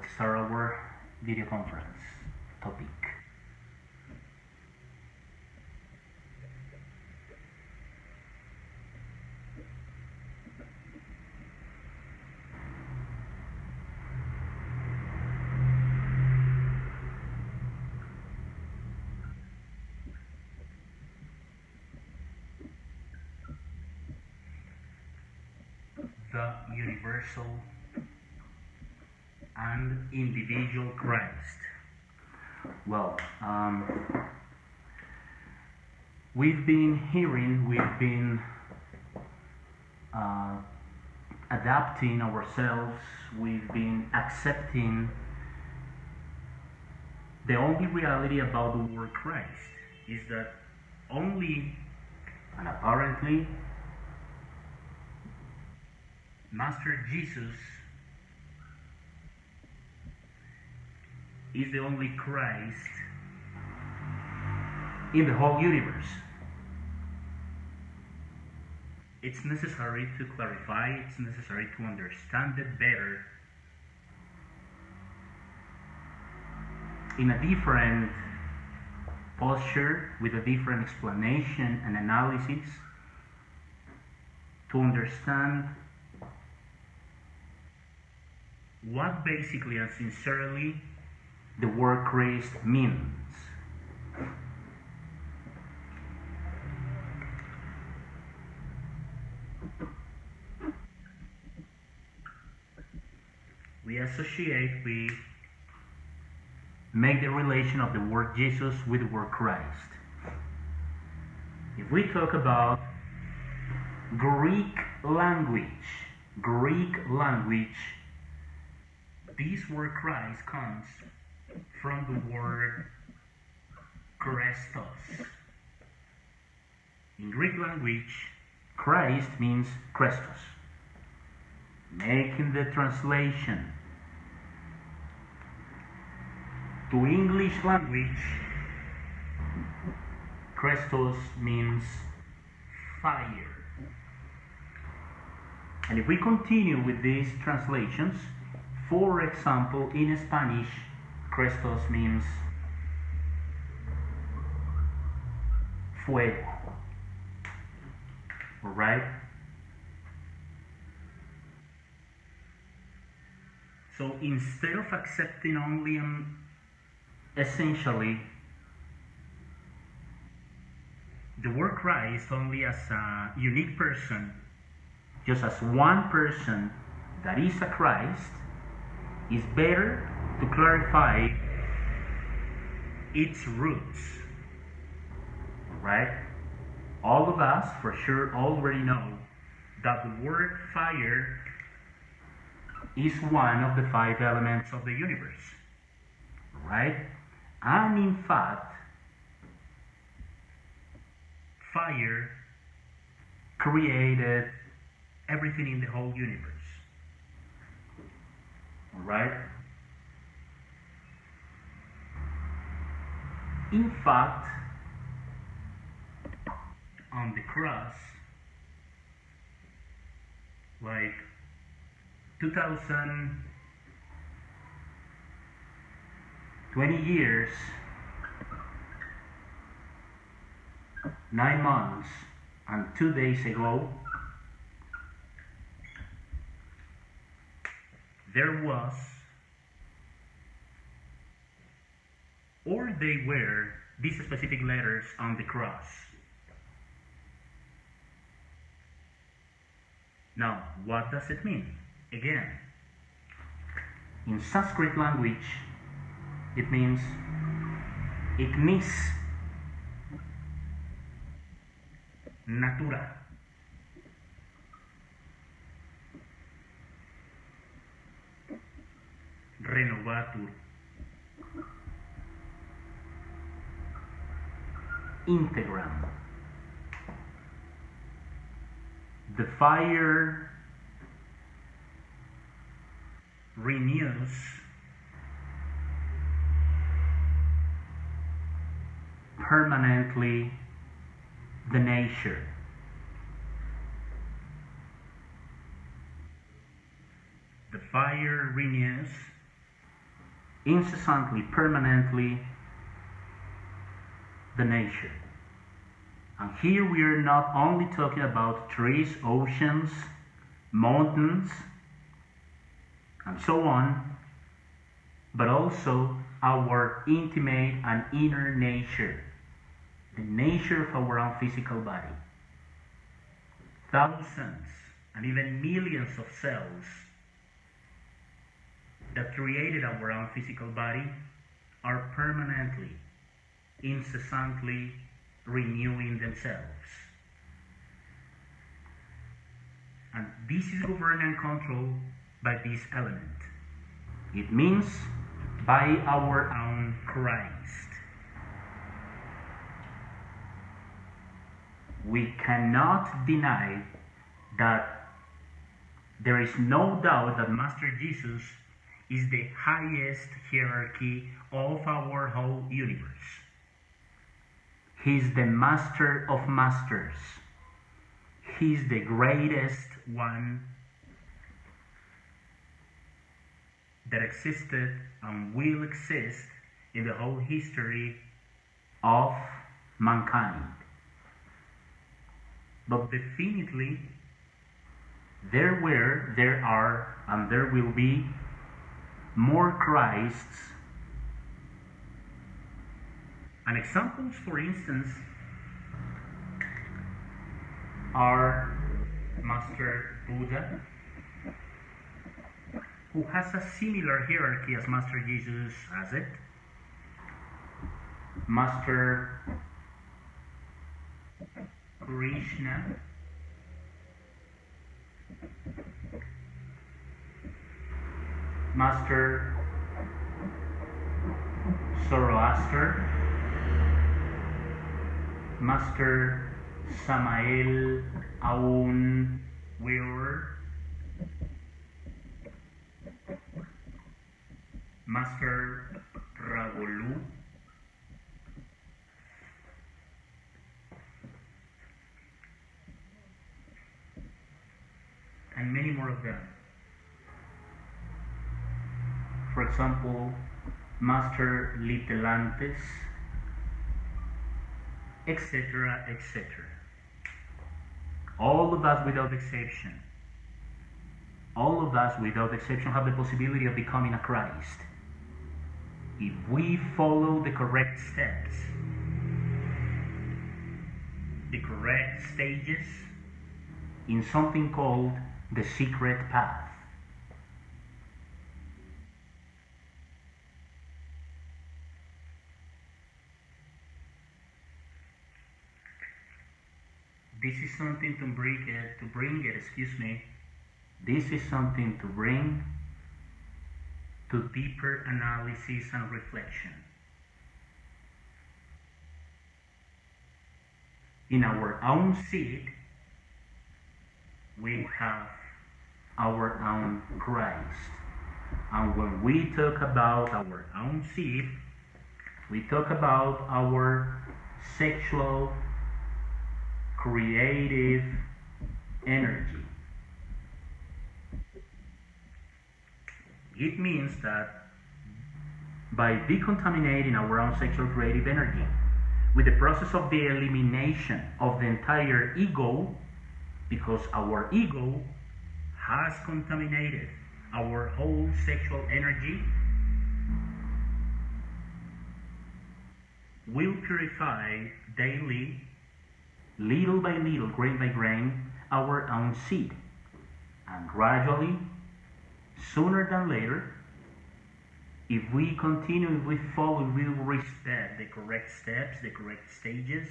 let's start our video conference topic. The universal and individual Christ. Well, we've been adapting ourselves, we've been accepting the only reality about the word Christ is that only and apparently Master Jesus is the only Christ in the whole universe. It's necessary to clarify, it's necessary to understand it better in a different posture, with a different explanation and analysis, to understand what basically and sincerely the word Christ means. We make the relation of the word Jesus with the word Christ. If we talk about Greek language, this word Christ comes from the word Christos. In Greek language, Christ means Christos. Making the translation to English language, Christos means fire. And if we continue with these translations, for example, in Spanish, Christos means fuego. Alright? So instead of accepting only essentially the word Christ only as a unique person, just as one person that is a Christ, is better to clarify its roots. Right? All of us for sure already know that the word fire is one of the 5 elements of the universe. Right? And in fact, fire created everything in the whole universe. Alright? In fact, on the cross, like 20 years, 9 months, and 2 days ago, there was, or they were, these specific letters on the cross. Now, what does it mean? Again, in Sanskrit language, it means ignis natura. Renovatur. Integram. The fire renews permanently the nature. The fire renews incessantly, permanently, the nature. And here we are not only talking about trees, oceans, mountains, and so on, but also our intimate and inner nature, the nature of our own physical body. Thousands and even millions of cells that created our own physical body are permanently, incessantly renewing themselves. And this is governed and controlled by this element. It means by our own Christ. We cannot deny that there is no doubt that Master Jesus is the highest hierarchy of our whole universe. He is the master of masters. He is the greatest one that existed and will exist in the whole history of mankind. But definitely, there were, there are, and there will be more Christs. And examples, for instance, are Master Buddha, who has a similar hierarchy as Master Jesus has it. Master Krishna, Master Zoroaster, Master Samael Aun Weor, Master Ravolu, and many more of them. For example, Master Litelantes, etc., etc. All of us without exception, all of us without exception have the possibility of becoming a Christ if we follow the correct steps, the correct stages in something called the secret path. This is something to bring it, this is something to bring to deeper analysis and reflection. In our own seed, we have our own Christ. And when we talk about our own seed, we talk about our sexual, creative energy. It means that by decontaminating our own sexual creative energy with the process of the elimination of the entire ego, because our ego has contaminated our whole sexual energy, will purify daily, little by little, grain by grain, our own seed. And gradually, sooner than later, if we continue, if we follow, we will respect the correct steps, the correct stages,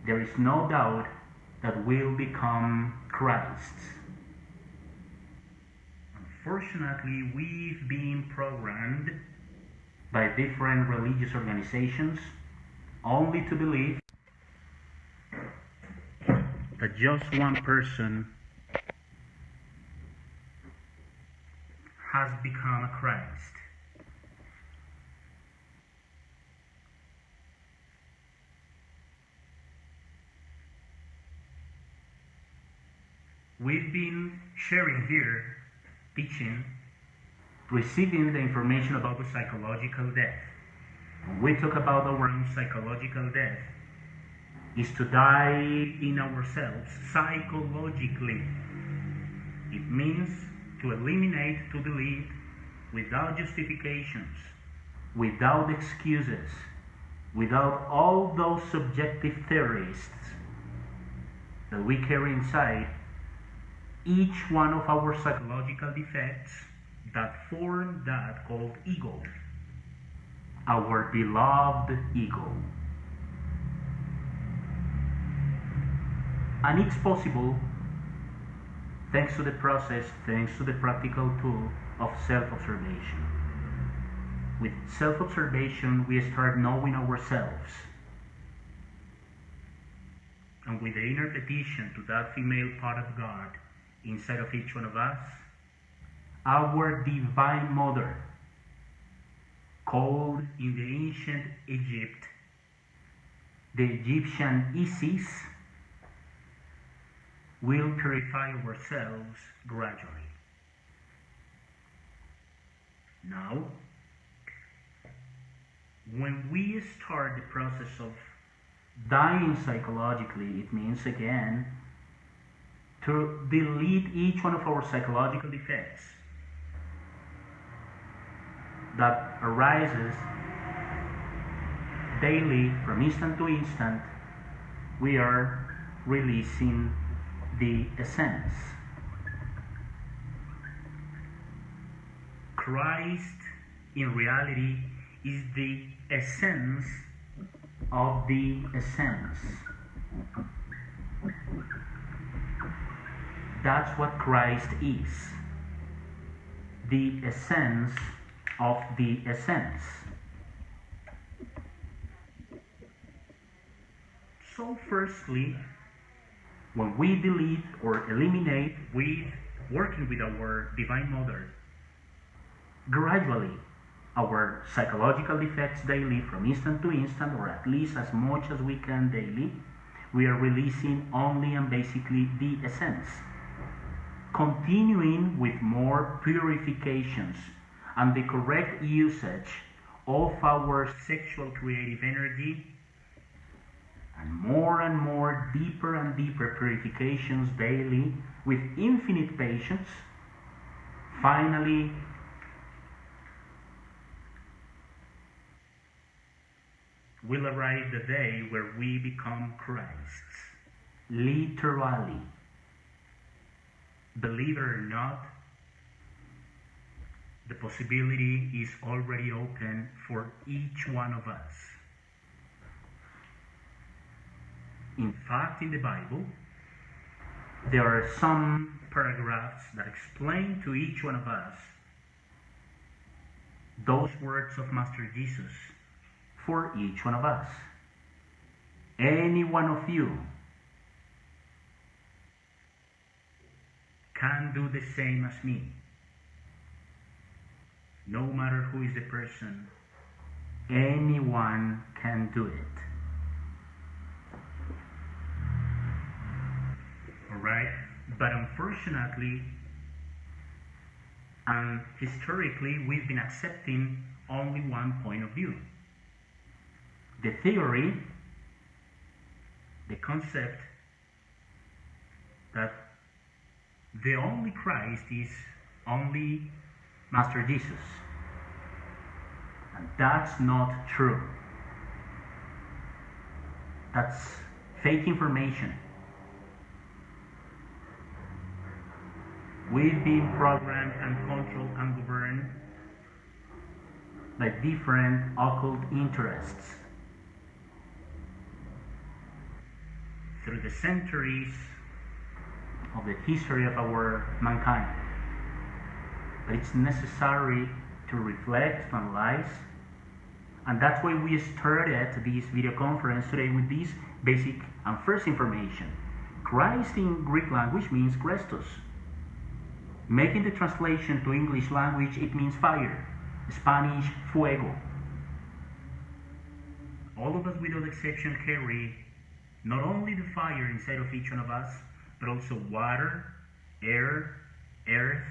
there is no doubt that we'll become Christs. Unfortunately, we've been programmed by different religious organizations only to believe that just one person has become a Christ. We've been sharing here, teaching receiving the information about the psychological death. When we talk about our own psychological death, is to die in ourselves psychologically. It means to eliminate, to delete, without justifications, without excuses, without all those subjective theorists that we carry inside, each one of our psychological defects that form that called ego, our beloved ego. And it's possible thanks to the process, thanks to the practical tool of self-observation. With self-observation, we start knowing ourselves. And with the inner petition to that female part of God inside of each one of us, our Divine Mother, called in the ancient Egypt the Egyptian Isis, will purify ourselves gradually. Now, when we start the process of dying psychologically, it means again to delete each one of our psychological defects that arises daily from instant to instant. We are releasing the essence. Christ in reality is the essence of the essence. That's what Christ is. The essence of the essence. So firstly, when we delete or eliminate with working with our Divine Mother, gradually our psychological defects daily from instant to instant, or at least as much as we can daily, we are releasing only and basically the essence. Continuing with more purifications and the correct usage of our sexual creative energy, and more deeper and deeper purifications daily with infinite patience, finally will arrive the day where we become Christs. Literally. Believe it or not, the possibility is already open for each one of us. In fact, in the Bible, there are some paragraphs that explain to each one of us those words of Master Jesus for each one of us. Any one of you can do the same as me. No matter who is the person, anyone can do it. Alright? But unfortunately, and historically, we've been accepting only one point of view. The theory, the concept that the only Christ is only Master Jesus. And that's not true. That's fake information. We've been programmed and controlled and governed by different occult interests. Through the centuries of the history of our mankind. But it's necessary to reflect, to analyze, and that's why we started this video conference today with this basic and first information. Christ in Greek language means Christos. Making the translation to English language, it means fire. Spanish, fuego. All of us without exception carry not only the fire inside of each one of us, but also water, air, earth,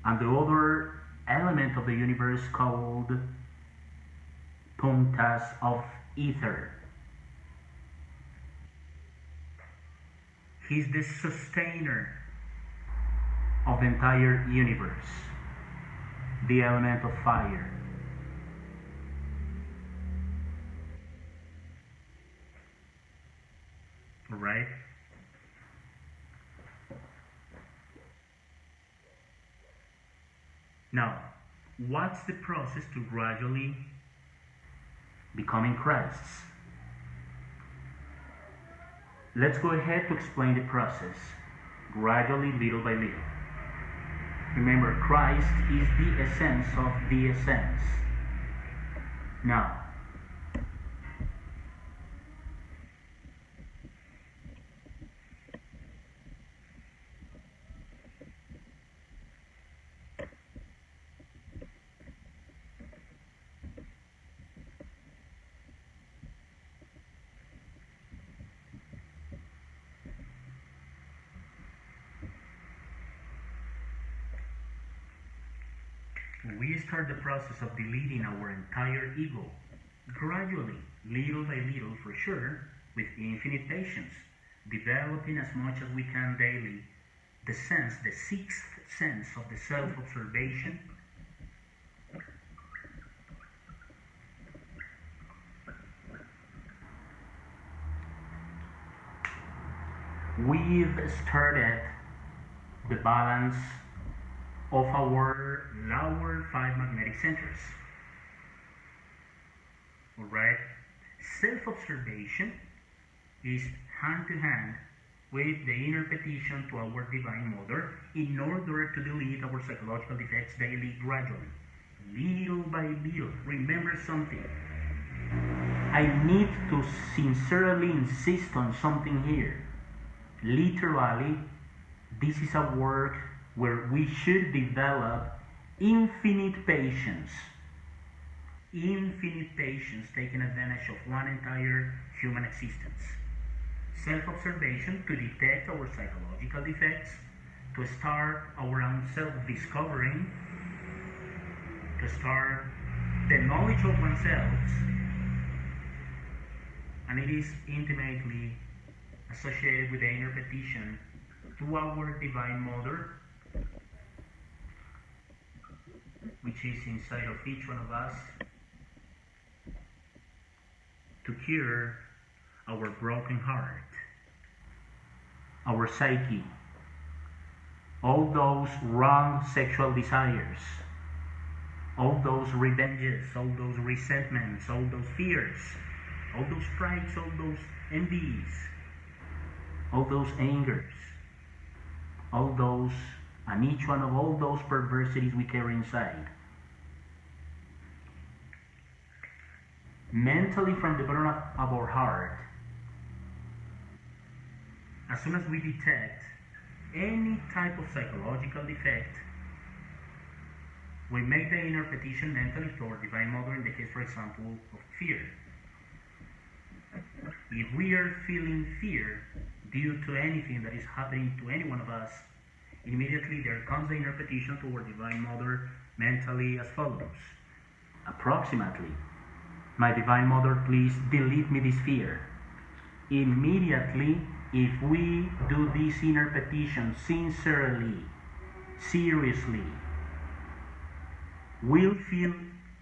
and the other element of the universe called puntas of ether. He's the sustainer of the entire universe, the element of fire. Right? Now, what's the process to gradually becoming Christs? Let's go ahead to explain the process, gradually, little by little. Remember, Christ is the essence of the essence. Now, we start the process of deleting our entire ego, gradually, little by little for sure, with infinite patience, developing as much as we can daily the sense, the sixth sense of the self-observation. We've started the balance of our lower 5 magnetic centers. Alright? Self-observation is hand to hand with the inner petition to our Divine Mother in order to delete our psychological defects daily, gradually, little by little. Remember something. I need to sincerely insist on something here. Literally, this is a work where we should develop infinite patience, taking advantage of one entire human existence. Self-observation to detect our psychological defects, to start our own self-discovering, to start the knowledge of oneself, and it is intimately associated with the inner petition to our Divine Mother, which is inside of each one of us, to cure our broken heart, our psyche, all those wrong sexual desires, all those revenges, all those resentments, all those fears, all those prides, all those envies, all those angers, all those, and each one of all those perversities we carry inside. Mentally, from the bottom of our heart, as soon as we detect any type of psychological defect, we make the inner petition mentally to our Divine Mother in the case, for example, of fear. If we are feeling fear due to anything that is happening to any one of us, immediately there comes the inner petition to our Divine Mother mentally as follows. Approximately, my Divine Mother, please delete me this fear. Immediately, if we do this inner petition sincerely, seriously, we'll feel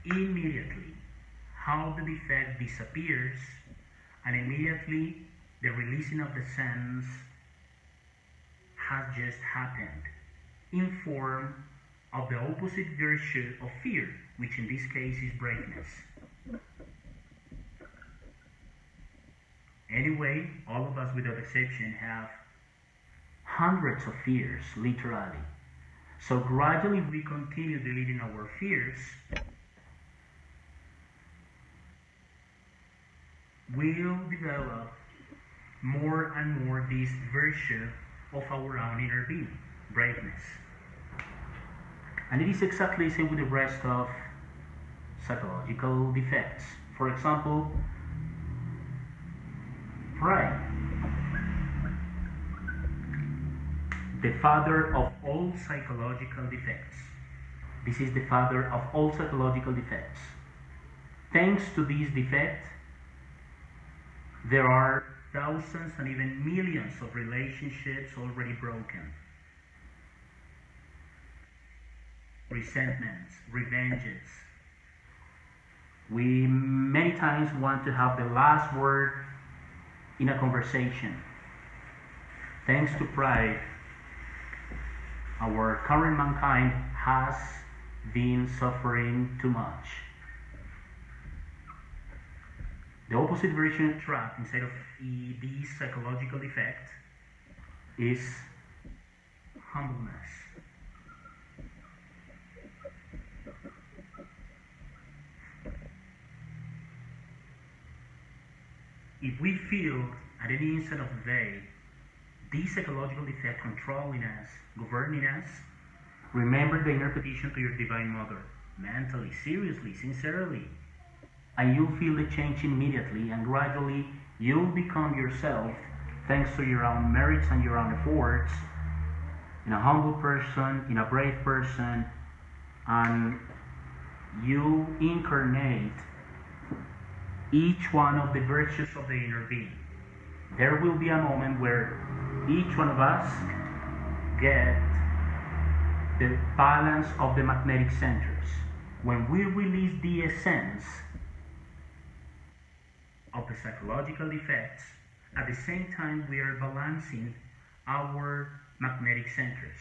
immediately how the defect disappears, and immediately the releasing of the sense has just happened in form of the opposite virtue of fear, which in this case is braveness. Anyway, all of us without exception have hundreds of fears, literally. So gradually we continue deleting our fears. We'll develop more and more this virtue of our own inner being, braveness. And it is exactly the same with the rest of psychological defects. For example, pride, the father of all psychological defects. This is the father of all psychological defects. Thanks to this defect, there are thousands and even millions of relationships already broken. Resentments, revenges. We many times want to have the last word in a conversation. Thanks to pride, our current mankind has been suffering too much. The opposite version trap inside of this psychological effect is humbleness. If we feel at any instant of the day this psychological effect controlling us, governing us, remember the inner petition to your Divine Mother, mentally, seriously, sincerely, and you'll feel the change immediately, and gradually you'll become yourself thanks to your own merits and your own efforts, in a humble person, in a brave person, and you incarnate each one of the virtues of the inner being. There will be a moment where each one of us get the balance of the magnetic centers. When we release the essence of the psychological effects, at the same time we are balancing our magnetic centers.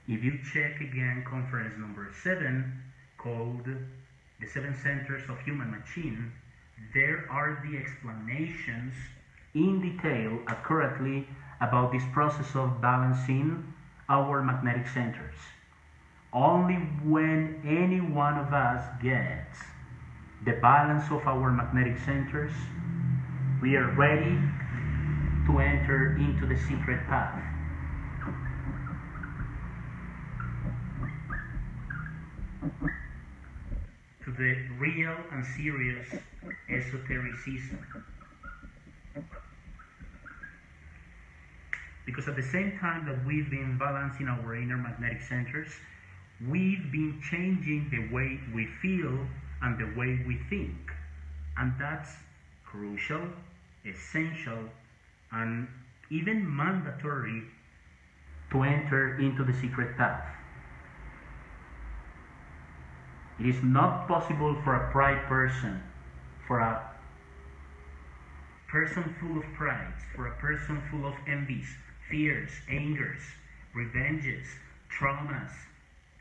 If you check again conference number 7, called The 7 Centers of Human Machine, there are the explanations in detail accurately about this process of balancing our magnetic centers. Only when any one of us gets the balance of our magnetic centers, we are ready to enter into the secret path. To the real and serious esotericism. Because at the same time that we've been balancing our inner magnetic centers, we've been changing the way we feel and the way we think. And that's crucial, essential, and even mandatory to enter into the secret path. It is not possible for a pride person, for a person full of pride, for a person full of envies, fears, angers, revenges, traumas,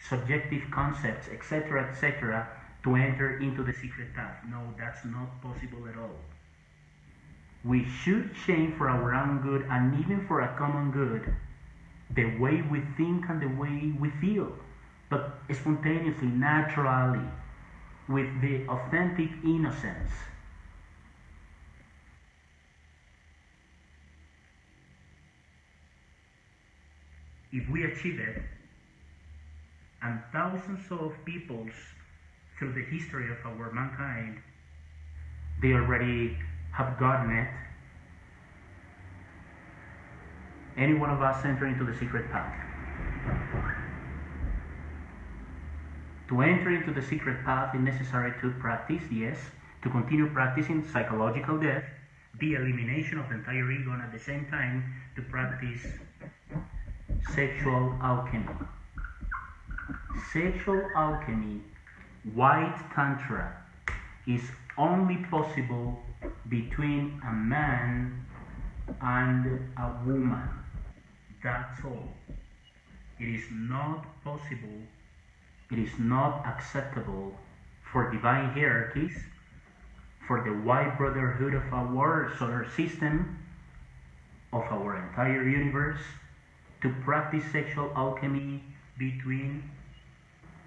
subjective concepts, etc., to enter into the secret path. No, that's not possible at all. We should change for our own good and even for a common good the way we think and the way we feel, but spontaneously, naturally, with the authentic innocence. If we achieve it, and thousands of peoples through the history of our mankind, they already have gotten it, any one of us enter into the secret path. To enter into the secret path, it's necessary to practice, yes, to continue practicing psychological death, the elimination of the entire ego, and at the same time to practice sexual alchemy. Sexual alchemy, white tantra, is only possible between a man and a woman. That's all. It is not possible, it is not acceptable for divine hierarchies, for the white brotherhood of our solar system, of our entire universe, to practice sexual alchemy between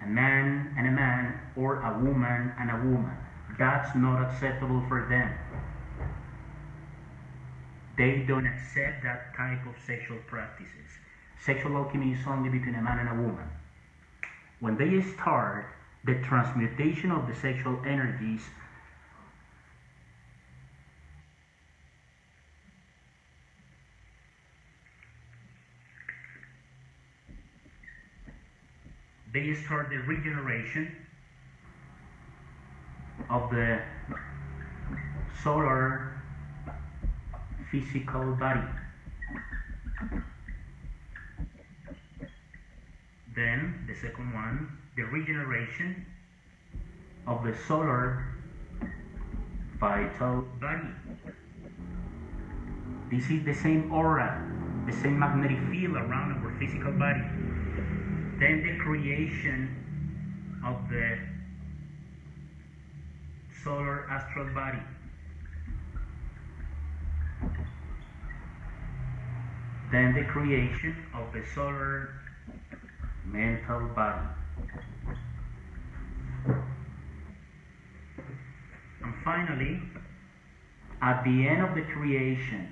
a man or a woman and a woman. That's not acceptable for them. They don't accept that type of sexual practices. Sexual alchemy is only between a man and a woman. When they start the transmutation of the sexual energies, they start the regeneration of the solar physical body. Then the second one, the regeneration of the solar vital body. This is the same aura, the same magnetic field around our physical body. Then the creation of the solar astral body. Then the creation of the solar mental body. And finally, at the end of the creation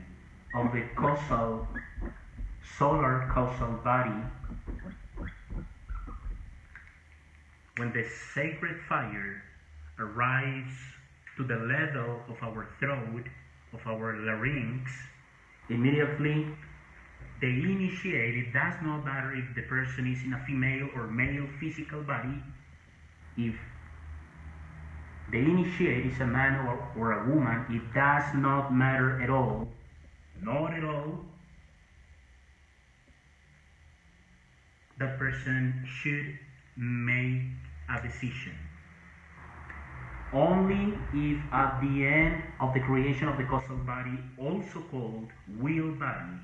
of the solar causal body, when the sacred fire arrives to the level of our throat, of our larynx, immediately the initiate, it does not matter if the person is in a female or male physical body, if the initiate is a man or a woman, it does not matter at all, not at all. That person should make a decision. Only if at the end of the creation of the causal body, also called will body,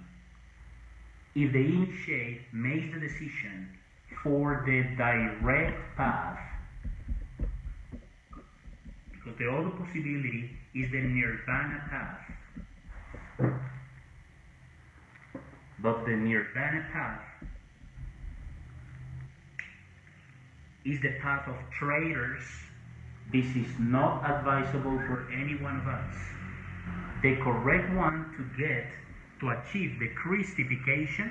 if the initiate makes the decision for the direct path, because the other possibility is the nirvana path. But the nirvana path is the path of traitors. This is not advisable for any one of us. The correct one to achieve the Christification,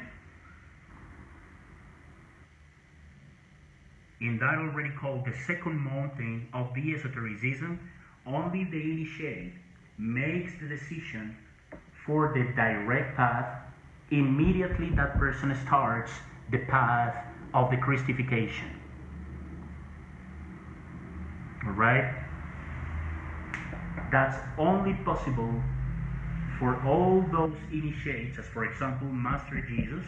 in that already called the second mountain of the esotericism, only the initiate makes the decision for the direct path. Immediately that person starts the path of the Christification. Alright? That's only possible for all those initiates, as for example Master Jesus,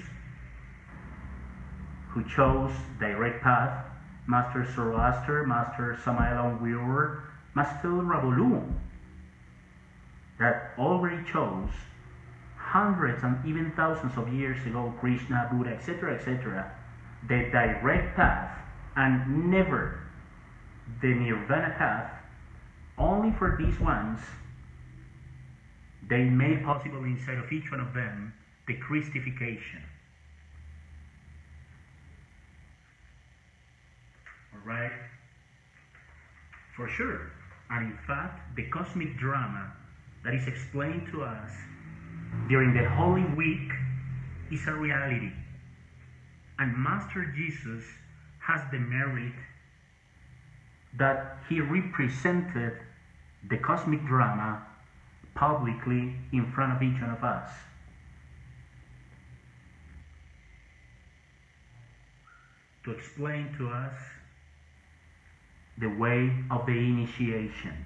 who chose direct path, Master Zoroaster, Master Samael Aun Weor, Master Ravolu, that already chose hundreds and even thousands of years ago, Krishna, Buddha, etc., the direct path, and never the nirvana path. Only for these ones, they made possible inside of each one of them the Christification. Alright? For sure. And in fact, the cosmic drama that is explained to us during the Holy Week is a reality. And Master Jesus has the merit that he represented the cosmic drama publicly in front of each one of us. To explain to us the way of the initiation,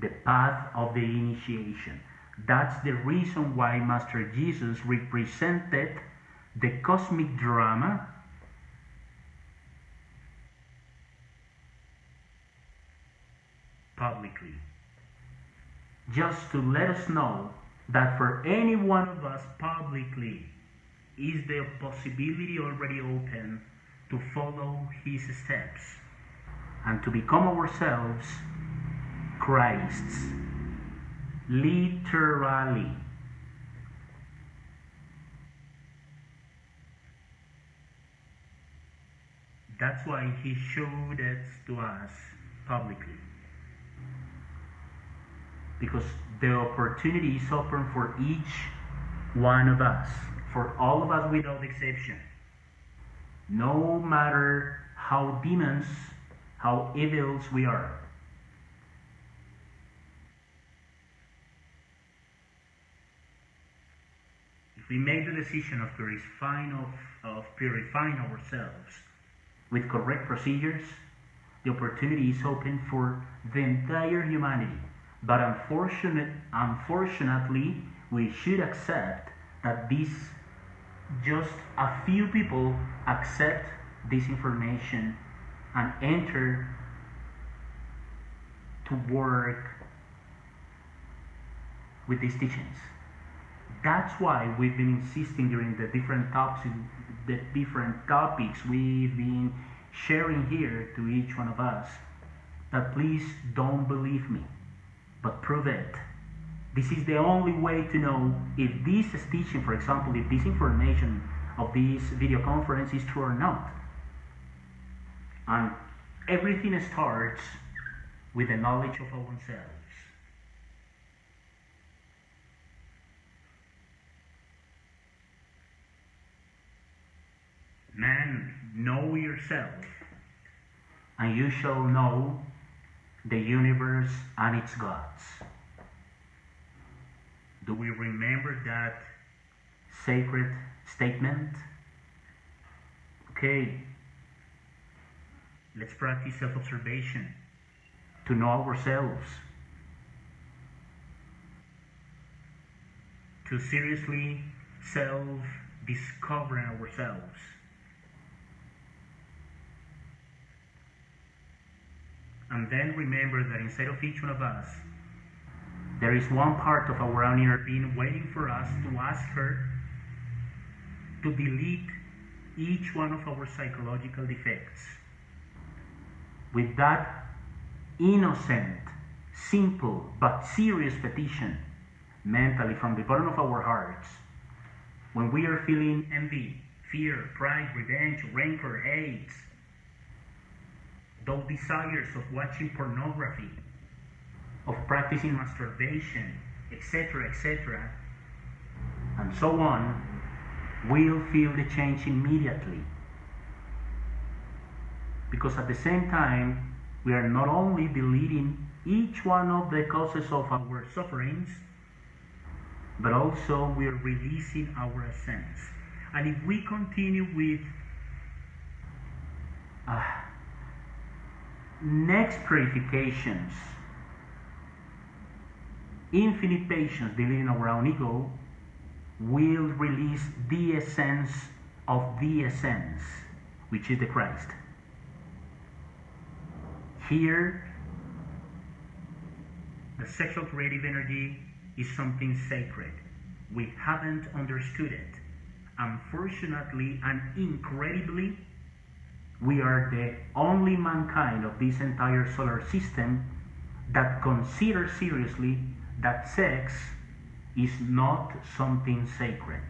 the path of the initiation. That's the reason why Master Jesus represented the cosmic drama publicly. Just to let us know that for any one of us publicly is the possibility already open to follow his steps and to become ourselves Christs, literally. That's why he showed it to us publicly. Because the opportunity is open for each one of us, for all of us without exception. No matter how demons, how evils we are. If we make the decision of purifying ourselves, with correct procedures, the opportunity is open for the entire humanity. But unfortunately, we should accept that just a few people accept this information and enter to work with these teachings. That's why we've been insisting during the different topics we've been sharing here to each one of us, that please don't believe me, but prove it. This is the only way to know if this teaching, for example, if this information of this video conference is true or not. And everything starts with the knowledge of ourselves. Man, know yourself, and you shall know the universe and its gods. Do we remember that sacred statement? Okay, let's practice self-observation to know ourselves, to seriously self-discover ourselves. And then remember that inside of each one of us, there is one part of our own inner being waiting for us to ask her to delete each one of our psychological defects. With that innocent, simple, but serious petition, mentally from the bottom of our hearts, when we are feeling envy, fear, pride, revenge, rancor, hate, those desires of watching pornography, of practicing masturbation, etc., etc., and so on, we'll feel the change immediately. Because at the same time, we are not only deleting each one of the causes of our sufferings, but also we are releasing our essence. And if we continue with next purifications, infinite patience, deleting our own ego, will release the essence of the essence, which is the Christ. Here, the sexual creative energy is something sacred. We haven't understood it. Unfortunately and incredibly, we are the only mankind of this entire solar system that considers seriously that sex is not something sacred.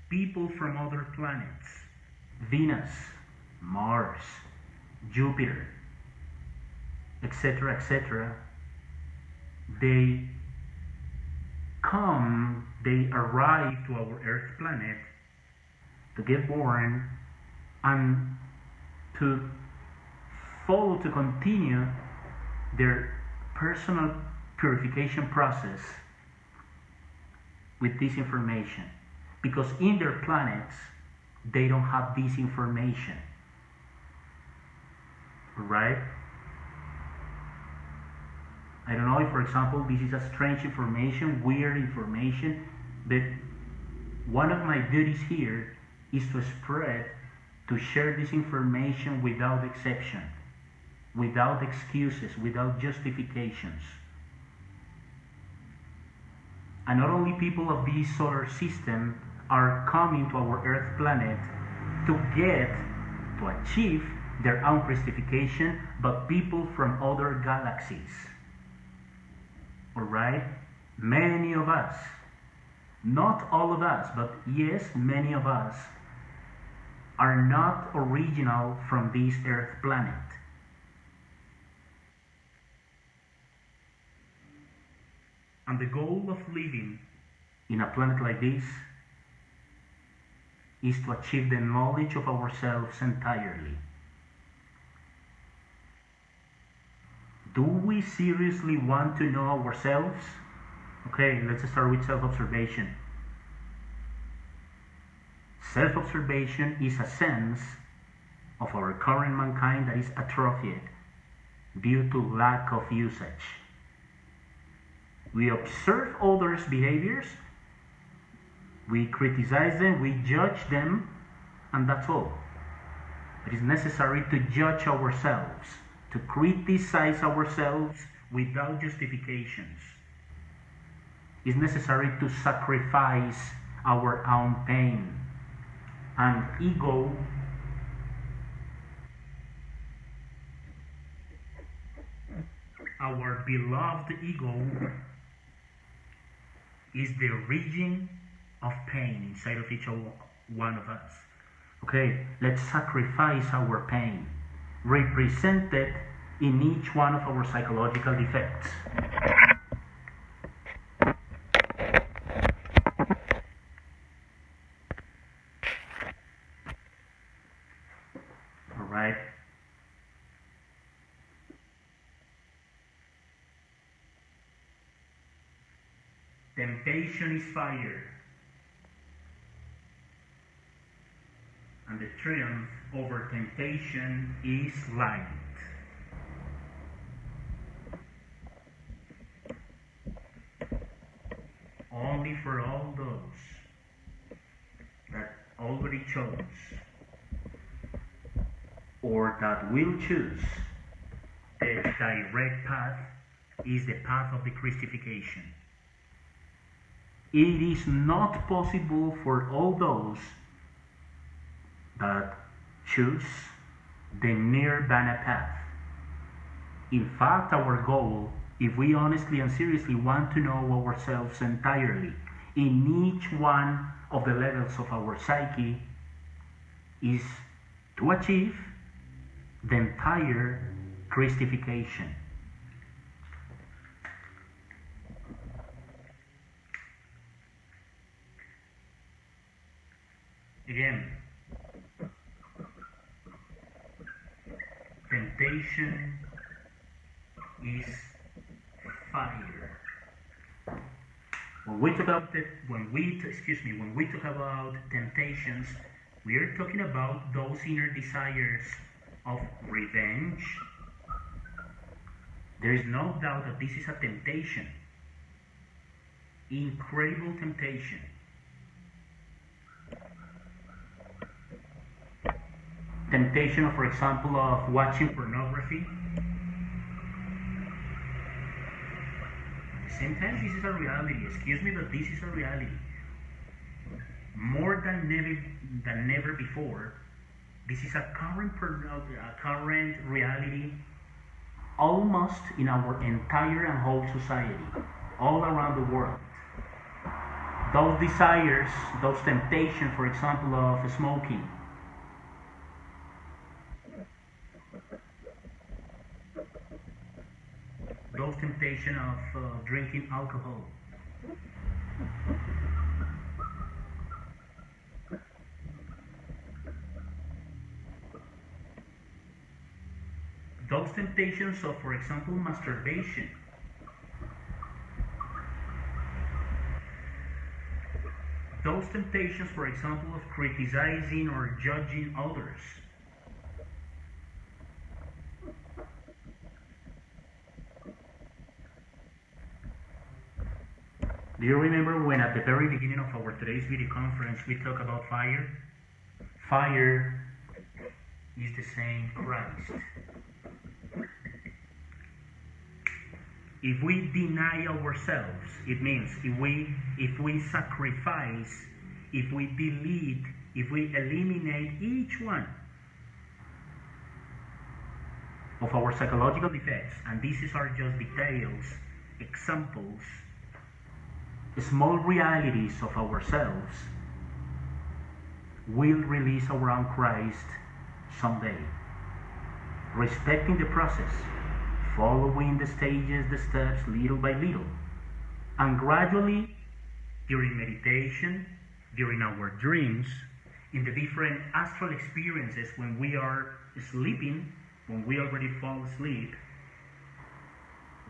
People from other planets, Venus, Mars, Jupiter, etc., etc., they arrive to our Earth planet to get born and to continue their personal purification process with this information. Because in their planets, they don't have this information. Right? I don't know if, for example, this is a strange information, weird information, but one of my duties here is to share this information without exception, without excuses, without justifications. And not only people of this solar system are coming to our Earth planet to achieve their own Christification, but people from other galaxies. Alright? Many of us, not all of us, but yes, many of us, are not original from this Earth planet. And the goal of living in a planet like this is to achieve the knowledge of ourselves entirely. Do we seriously want to know ourselves? Okay, let's start with self-observation. Self-observation is a sense of our current mankind that is atrophied due to lack of usage. We observe others' behaviors, we criticize them, we judge them, and that's all. It is necessary to judge ourselves, to criticize ourselves without justifications. It's necessary to sacrifice our own pain and ego. Our beloved ego is the region of pain inside of each one of us. Okay, let's sacrifice our pain, represented in each one of our psychological defects. All right. Temptation is fire, and the triumph over temptation is light. Only for all those that already chose or that will choose the direct path is the path of the Christification. It is not possible for all those that choose the Nirvana path. In fact, our goal, if we honestly and seriously want to know ourselves entirely in each one of the levels of our psyche, is to achieve the entire Christification. Again, temptation is fire. When we talk about temptations, we are talking about those inner desires of revenge. There is no doubt that this is a temptation, incredible temptation. Temptation, for example, of watching pornography. At the same time, this is a reality. Excuse me, but this is a reality. More than never before, this is a current reality, almost in our entire and whole society, all around the world. Those desires, those temptations, for example, of smoking, those temptation of drinking alcohol, those temptations of, for example, masturbation, those temptations, for example, of criticizing or judging others. Do you remember when at the very beginning of our today's video conference we talked about fire? Fire is the same Christ. If we deny ourselves, it means if we sacrifice, if we delete, if we eliminate each one of our psychological defects, and these are just details, examples, small realities of ourselves, will release our own Christ someday. Respecting the process, following the stages, the steps, little by little, and gradually, during meditation, during our dreams, in the different astral experiences when we are sleeping, when we already fall asleep,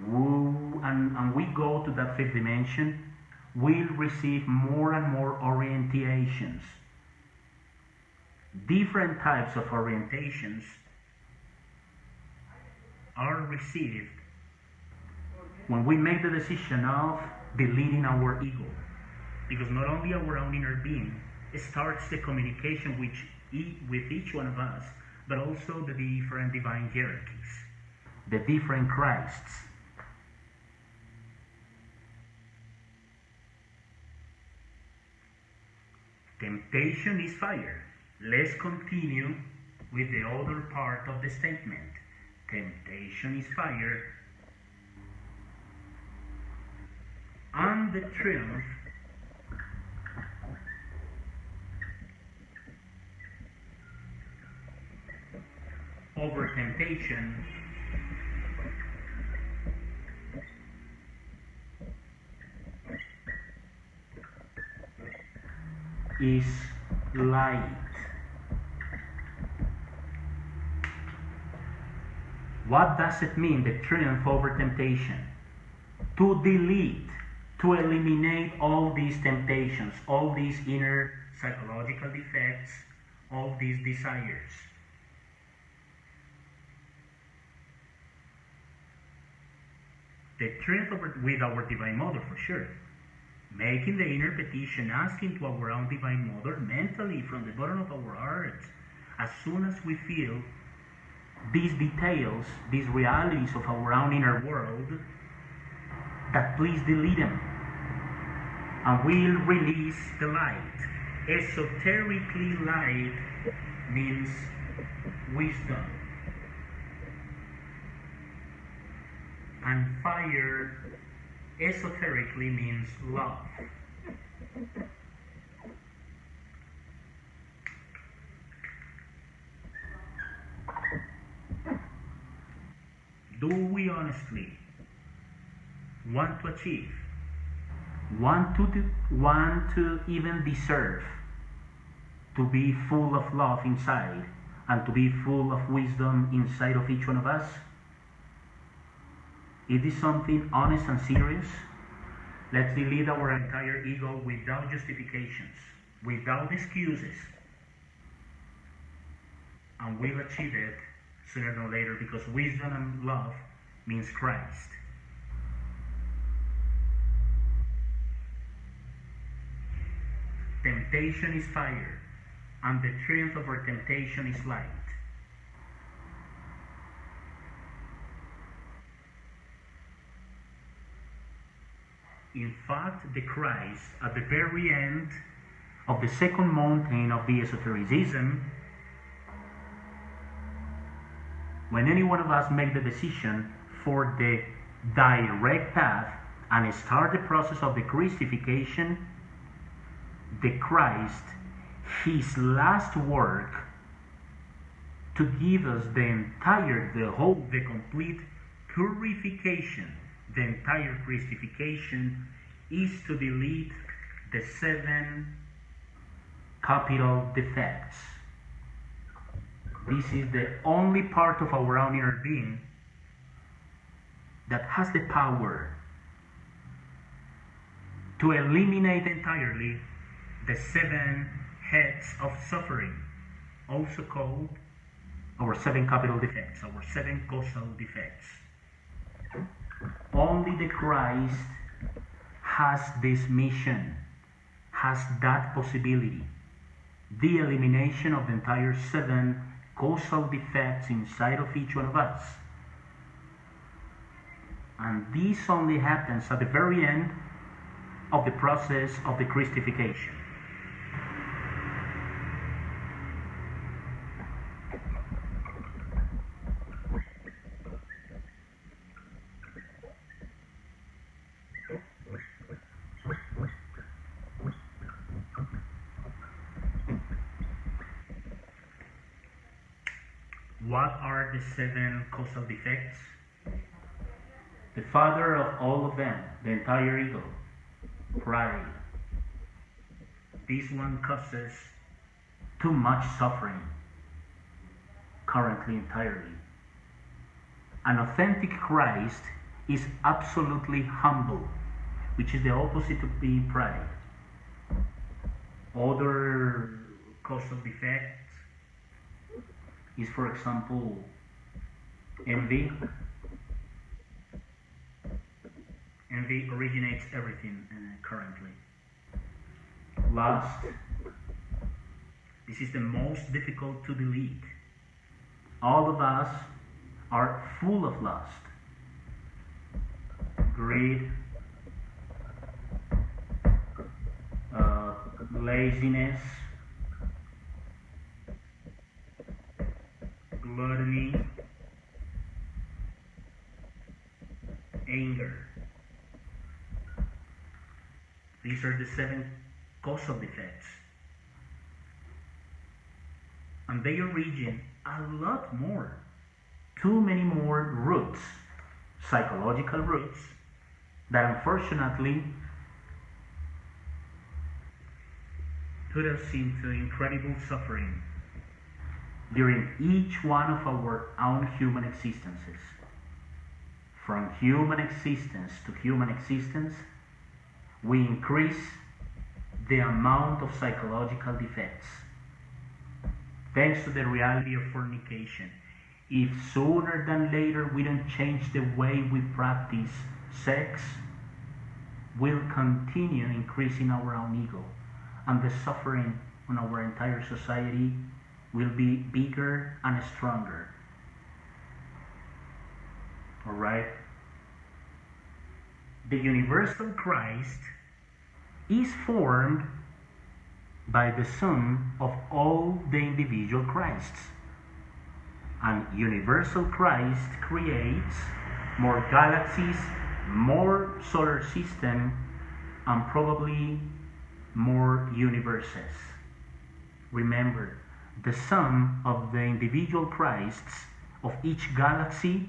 and we go to that fifth dimension, we'll receive more and more orientations. Different types of orientations are received when we make the decision of deleting our ego. Because not only our own inner being starts the communication with each one of us, but also the different divine hierarchies, the different Christs. Temptation is fire. Let's continue with the other part of the statement. Temptation is fire, and the triumph over temptation is light. What does it mean, the triumph over temptation? To delete, to eliminate all these temptations, all these inner psychological defects, all these desires. The triumph with our Divine Mother, for sure. Making the inner petition, asking to our own Divine Mother mentally from the bottom of our hearts, as soon as we feel these details, these realities of our own inner world, that please delete them, and we'll release the light. Esoterically, light means wisdom, and fire esoterically means love. Do we honestly want to achieve, want to even deserve to be full of love inside and to be full of wisdom inside of each one of us? Is this something honest and serious? Let's delete our entire ego without justifications, without excuses, and we'll achieve it sooner or later, because wisdom and love means Christ. Temptation is fire, and the triumph over temptation is light. In fact, the Christ, at the very end of the second mountain of the esotericism, when any one of us make the decision for the direct path and start the process of the Christification, the Christ, his last work to give us the complete purification, the entire Christification, is to delete the 7 capital defects. This is the only part of our own inner being that has the power to eliminate entirely the 7 heads of suffering, also called our 7 capital defects, our 7 causal defects. Only the Christ has this mission, has that possibility, the elimination of the entire 7 causal defects inside of each one of us. And this only happens at the very end of the process of the Christification. What are the 7 causal defects? The father of all of them, the entire ego, pride. This one causes too much suffering currently entirely. An authentic Christ is absolutely humble, which is the opposite of being pride. Other causal defects is, for example, envy. Envy originates everything currently. Lust. This is the most difficult to delete. All of us are full of lust. Greed, laziness, gluttony, anger. These are the 7 causal defects. And they origin a lot more, too many more roots, psychological roots, that unfortunately put us into incredible suffering during each one of our own human existences. From human existence to human existence, we increase the amount of psychological defects. Thanks to the reality of fornication, if sooner than later we don't change the way we practice sex, we'll continue increasing our own ego, and the suffering on our entire society will be bigger and stronger. Alright? The universal Christ is formed by the sum of all the individual Christs. And universal Christ creates more galaxies, more solar system, and probably more universes. Remember, the sum of the individual Christs of each galaxy,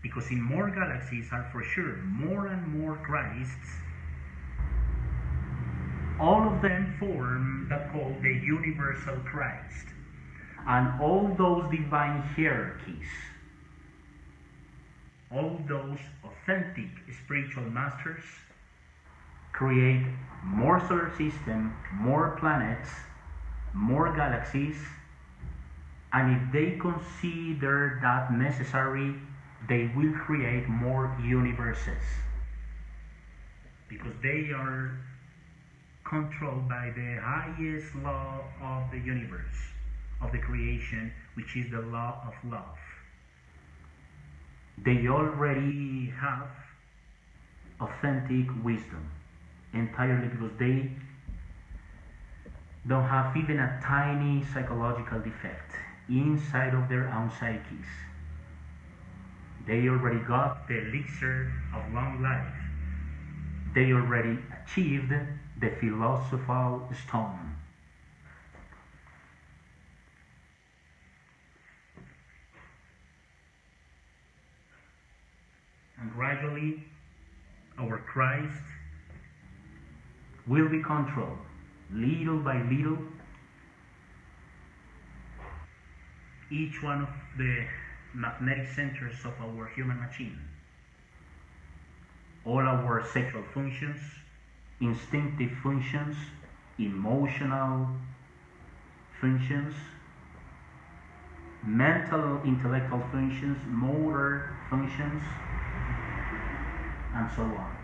because in more galaxies are for sure more and more Christs, all of them form that called the universal Christ. And all those divine hierarchies, all those authentic spiritual masters create more solar system, more planets, more galaxies, and if they consider that necessary, they will create more universes, because they are controlled by the highest law of the universe, of the creation, which is the law of love. They already have authentic wisdom entirely, because they don't have even a tiny psychological defect inside of their own psyches. They already got the elixir of long life. They already achieved the philosophical stone. And gradually, our Christ will be controlled, little by little, each one of the magnetic centers of our human machine. All our sexual functions, instinctive functions, emotional functions, mental, intellectual functions, motor functions, and so on.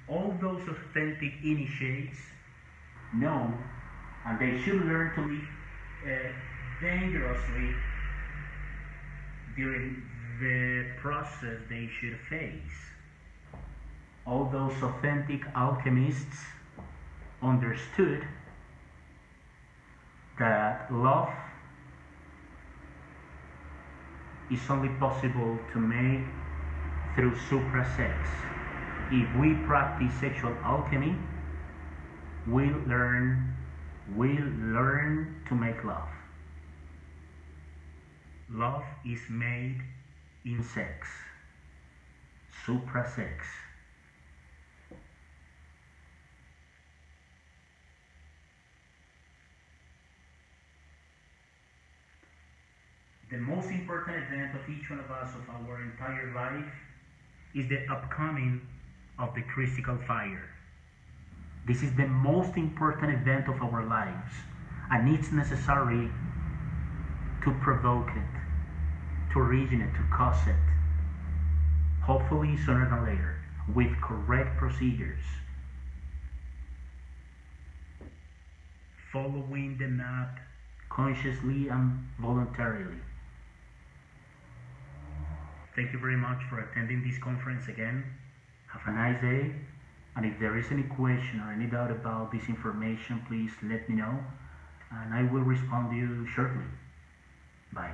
All those authentic initiates know, and they should learn to live dangerously during the process they should face. All those authentic alchemists understood that love is only possible to make through suprasex. If we practice sexual alchemy, we'll learn to make love. Love is made in sex, suprasex. The most important event of each one of us of our entire life is the upcoming of the critical fire. This is the most important event of our lives, and it's necessary to provoke it, to originate, to cause it, hopefully sooner than later, with correct procedures, following the map consciously and voluntarily. Thank you very much for attending this conference again. Have a nice day, and if there is any question or any doubt about this information, please let me know, and I will respond to you shortly. Bye.